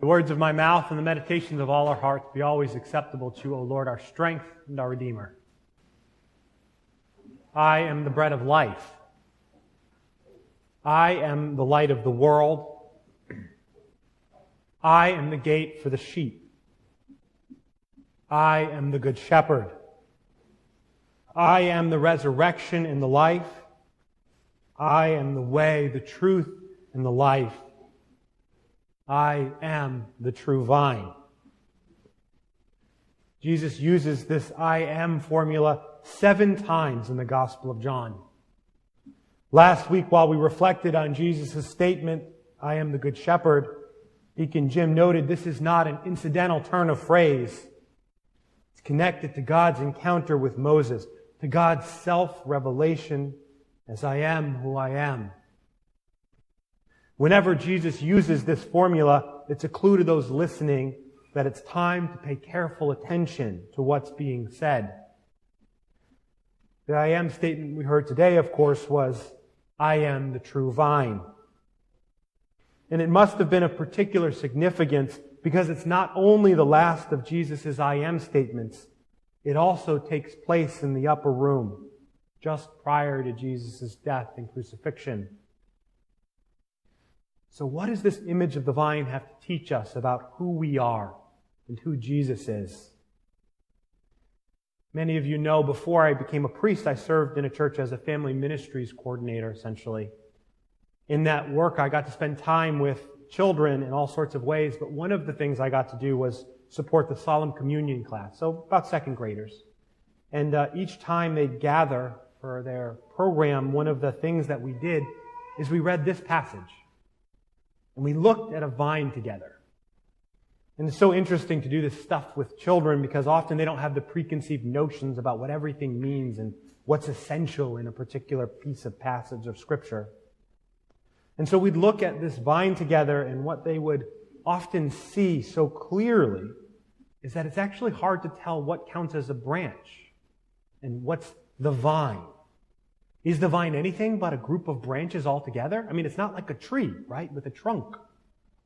The words of my mouth and the meditations of all our hearts be always acceptable to you, O Lord, our strength and our Redeemer. I am the bread of life. I am the light of the world. I am the gate for the sheep. I am the good shepherd. I am the resurrection and the life. I am the way, the truth, and the life. I am the true vine. Jesus uses this I am formula 7 times in the Gospel of John. Last week, while we reflected on Jesus' statement, I am the good shepherd, Deacon Jim noted this is not an incidental turn of phrase. It's connected to God's encounter with Moses, to God's self-revelation as I am who I am. Whenever Jesus uses this formula, it's a clue to those listening that it's time to pay careful attention to what's being said. The I am statement we heard today, of course, was, I am the true vine. And it must have been of particular significance because it's not only the last of Jesus' I am statements, it also takes place in the upper room, just prior to Jesus' death and crucifixion. So what does this image of the vine have to teach us about who we are and who Jesus is? Many of you know before I became a priest, I served in a church as a family ministries coordinator, essentially. In that work, I got to spend time with children in all sorts of ways, but one of the things I got to do was support the solemn communion class, so about second graders. And each time they'd gather for their program, one of the things that we did is we read this passage. And we looked at a vine together. And it's so interesting to do this stuff with children because often they don't have the preconceived notions about what everything means and what's essential in a particular piece of passage of Scripture. And so we'd look at this vine together, and what they would often see so clearly is that it's actually hard to tell what counts as a branch and what's the vine. Is the vine anything but a group of branches all together? I mean, it's not like a tree, right, with a trunk.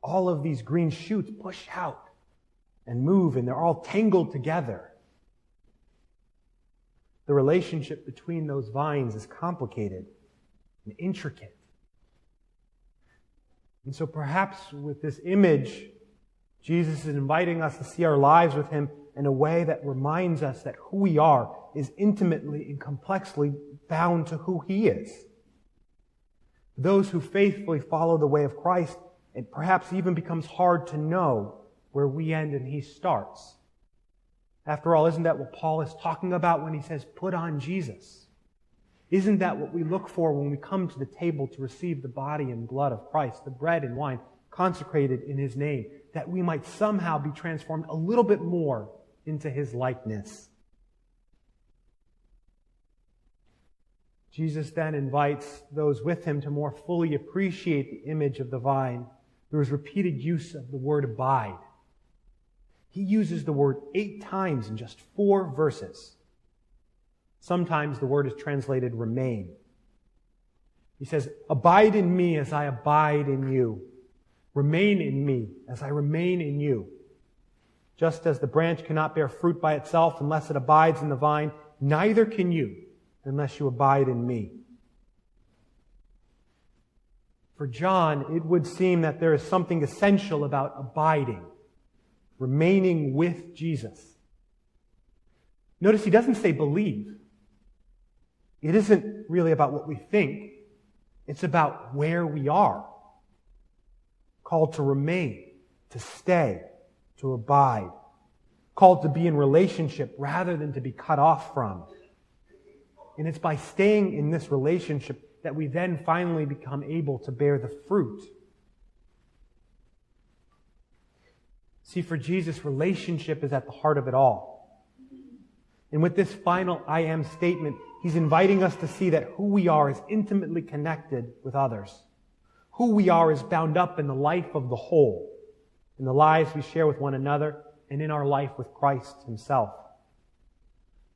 All of these green shoots push out and move, and they're all tangled together. The relationship between those vines is complicated and intricate. And so perhaps with this image, Jesus is inviting us to see our lives with Him in a way that reminds us that who we are is intimately and complexly bound to who He is. Those who faithfully follow the way of Christ, it perhaps even becomes hard to know where we end and He starts. After all, isn't that what Paul is talking about when he says, put on Jesus? Isn't that what we look for when we come to the table to receive the body and blood of Christ, the bread and wine consecrated in His name, that we might somehow be transformed a little bit more into His likeness? Jesus then invites those with Him to more fully appreciate the image of the vine through His repeated use of the word abide. He uses the word 8 times in just 4 verses. Sometimes the word is translated remain. He says, abide in me as I abide in you. Remain in me as I remain in you. Just as the branch cannot bear fruit by itself unless it abides in the vine, neither can you unless you abide in me. For John, it would seem that there is something essential about abiding, remaining with Jesus. Notice he doesn't say believe. It isn't really about what we think. It's about where we are. Called to remain, to stay, to abide. Called to be in relationship rather than to be cut off from. And it's by staying in this relationship that we then finally become able to bear the fruit. See, for Jesus, relationship is at the heart of it all. And with this final I am statement, He's inviting us to see that who we are is intimately connected with others. Who we are is bound up in the life of the whole, in the lives we share with one another, and in our life with Christ Himself.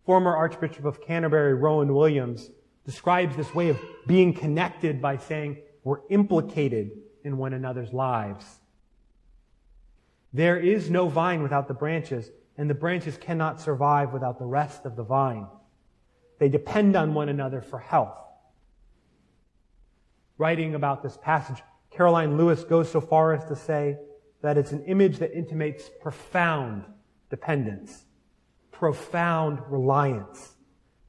Former Archbishop of Canterbury, Rowan Williams, describes this way of being connected by saying we're implicated in one another's lives. There is no vine without the branches, and the branches cannot survive without the rest of the vine. They depend on one another for health. Writing about this passage, Caroline Lewis goes so far as to say that it's an image that intimates profound dependence, profound reliance,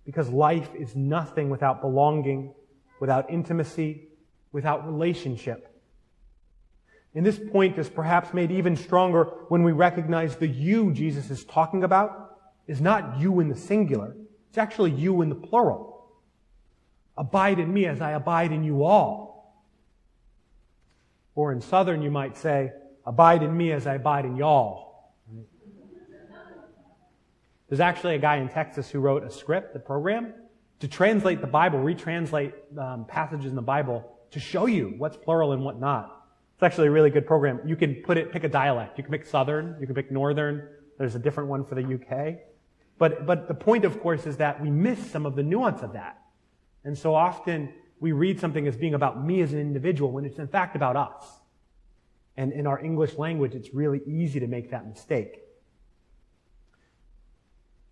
because life is nothing without belonging, without intimacy, without relationship. And this point is perhaps made even stronger when we recognize the you Jesus is talking about is not you in the singular. It's actually you in the plural. Abide in me as I abide in you all. Or in Southern you might say, abide in me as I abide in y'all. There's actually a guy in Texas who wrote a script, a program, to translate the Bible, retranslate passages in the Bible to show you what's plural and what not. It's actually a really good program. You can pick a dialect. You can pick Southern, you can pick Northern. There's a different one for the UK. But the point, of course, is that we miss some of the nuance of that. And so often we read something as being about me as an individual when it's in fact about us. And in our English language, it's really easy to make that mistake.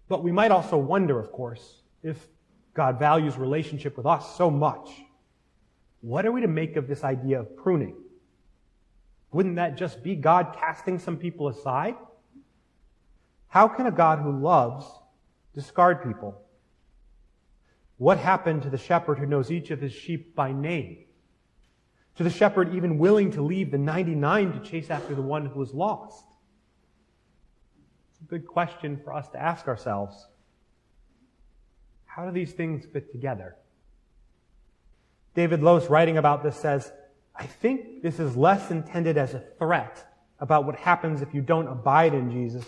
But we might also wonder, of course, if God values relationship with us so much, what are we to make of this idea of pruning? Wouldn't that just be God casting some people aside? How can a God who loves discard people? What happened to the shepherd who knows each of his sheep by name? To the shepherd even willing to leave the 99 to chase after the one who was lost? It's a good question for us to ask ourselves. How do these things fit together? David Lose, writing about this, says, I think this is less intended as a threat about what happens if you don't abide in Jesus,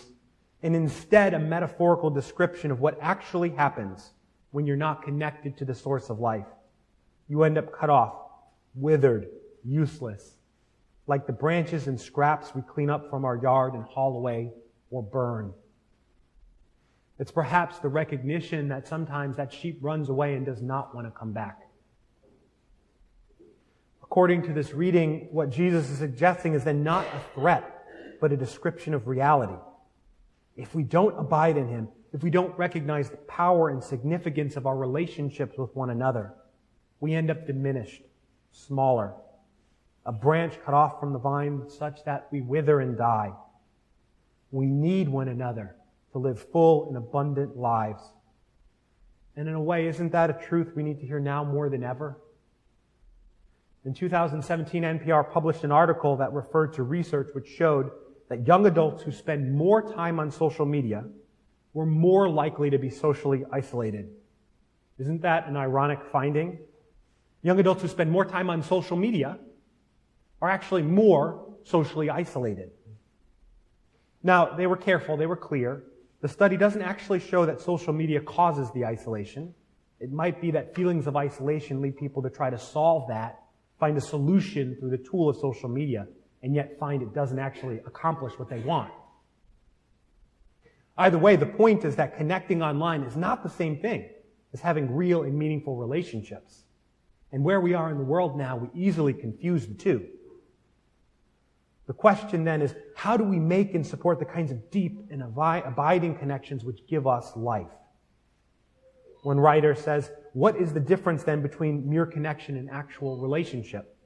and instead a metaphorical description of what actually happens when you're not connected to the source of life. You end up cut off, withered, useless, like the branches and scraps we clean up from our yard and haul away or burn. It's perhaps the recognition that sometimes that sheep runs away and does not want to come back. According to this reading, what Jesus is suggesting is then not a threat, but a description of reality. If we don't abide in Him, if we don't recognize the power and significance of our relationships with one another, we end up diminished, smaller, a branch cut off from the vine such that we wither and die. We need one another to live full and abundant lives. And in a way, isn't that a truth we need to hear now more than ever? In 2017, NPR published an article that referred to research which showed that young adults who spend more time on social media were more likely to be socially isolated. Isn't that an ironic finding? Young adults who spend more time on social media are actually more socially isolated. Now, they were careful, they were clear. The study doesn't actually show that social media causes the isolation. It might be that feelings of isolation lead people to try to solve that, find a solution through the tool of social media, and yet find it doesn't actually accomplish what they want. Either way, the point is that connecting online is not the same thing as having real and meaningful relationships. And where we are in the world now, we easily confuse the two. The question then is, how do we make and support the kinds of deep and abiding connections which give us life? One writer says, what is the difference then between mere connection and actual relationship?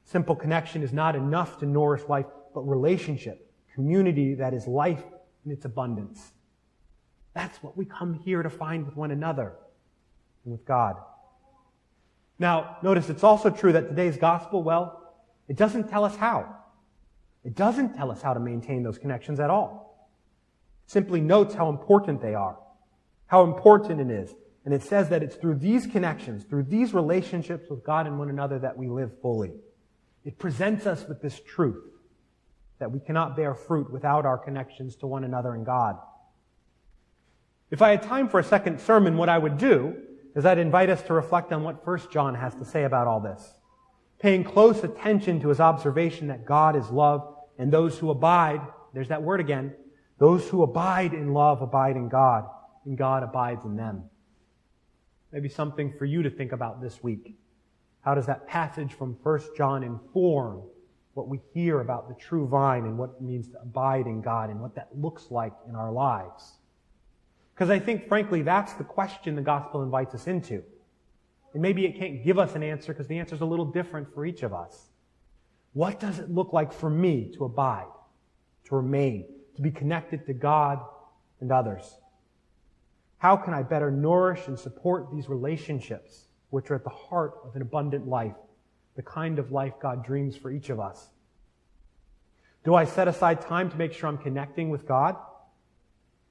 Simple connection is not enough to nourish life, but relationship, community that is life in its abundance. That's what we come here to find with one another and with God. Now, notice it's also true that today's gospel, well, it doesn't tell us how. It doesn't tell us how to maintain those connections at all. It simply notes how important they are, how important it is. And it says that it's through these connections, through these relationships with God and one another that we live fully. It presents us with this truth that we cannot bear fruit without our connections to one another and God. If I had time for a second sermon, what I would do is I'd invite us to reflect on what 1 John has to say about all this, paying close attention to his observation that God is love, and those who abide, there's that word again, those who abide in love abide in God, and God abides in them. Maybe something for you to think about this week. How does that passage from 1 John inform what we hear about the true vine and what it means to abide in God and what that looks like in our lives. Because I think, frankly, that's the question the gospel invites us into. And maybe it can't give us an answer because the answer is a little different for each of us. What does it look like for me to abide, to remain, to be connected to God and others? How can I better nourish and support these relationships, which are at the heart of an abundant life, the kind of life God dreams for each of us? Do I set aside time to make sure I'm connecting with God?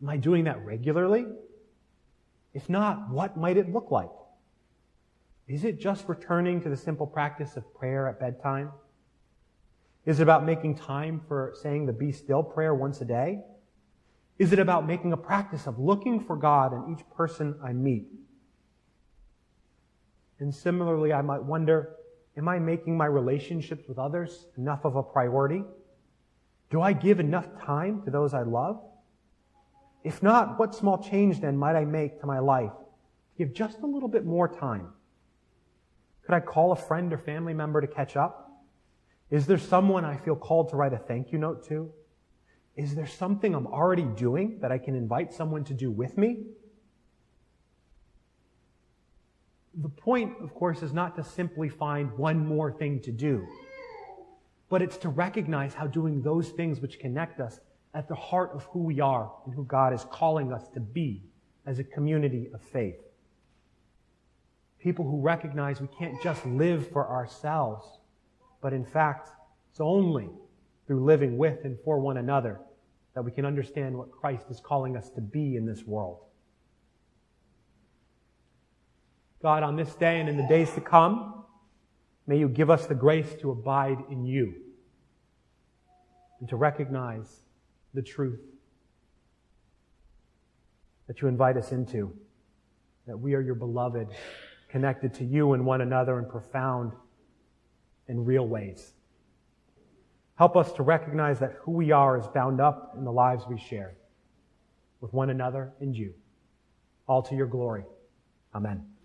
Am I doing that regularly? If not, what might it look like? Is it just returning to the simple practice of prayer at bedtime? Is it about making time for saying the Be Still prayer once a day? Is it about making a practice of looking for God in each person I meet? And similarly, I might wonder, am I making my relationships with others enough of a priority? Do I give enough time to those I love? If not, what small change then might I make to my life to give just a little bit more time? Could I call a friend or family member to catch up? Is there someone I feel called to write a thank you note to? Is there something I'm already doing that I can invite someone to do with me? The point, of course, is not to simply find one more thing to do, but it's to recognize how doing those things which connect us at the heart of who we are and who God is calling us to be as a community of faith. People who recognize we can't just live for ourselves, but in fact, it's only through living with and for one another that we can understand what Christ is calling us to be in this world. God, on this day and in the days to come, may you give us the grace to abide in you and to recognize the truth that you invite us into, that we are your beloved, connected to you and one another in profound and real ways. Help us to recognize that who we are is bound up in the lives we share with one another and you, all to your glory. Amen.